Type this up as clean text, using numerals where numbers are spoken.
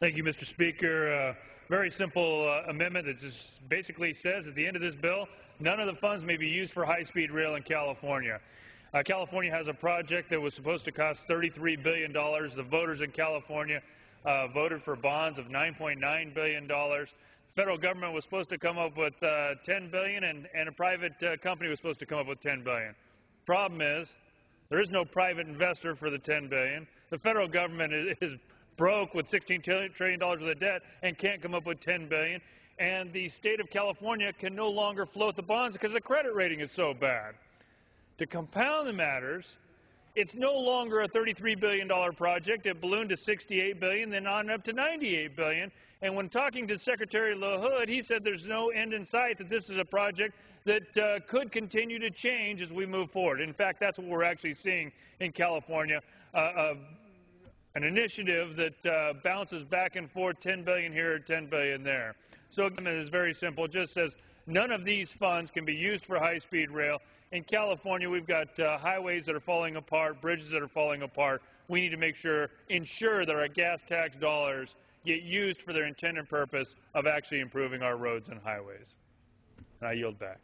Thank you, Mr. Speaker. Very simple amendment that just basically says at the end of this bill, none of the funds may be used for high-speed rail in California. California has a project that was supposed to cost $33 billion. The voters in California voted for bonds of $9.9 billion. The federal government was supposed to come up with $10 billion, and a private company was supposed to come up with $10 billion. Problem is, there is no private investor for the $10 billion. The federal government is broke with $16 trillion worth of debt and can't come up with $10 billion. And the state of California can no longer float the bonds because the credit rating is so bad. To compound the matters, it's no longer a $33 billion project. It ballooned to $68 billion, then on up to $98 billion. And when talking to Secretary LaHood, he said there's no end in sight, that this is a project that could continue to change as we move forward. In fact, that's what we're actually seeing in California, an initiative that bounces back and forth, $10 billion here, $10 billion there. So again, it is very simple. It just says none of these funds can be used for high-speed rail. In California, we've got highways that are falling apart, bridges that are falling apart. We need to ensure that our gas tax dollars get used for their intended purpose of actually improving our roads and highways. And I yield back.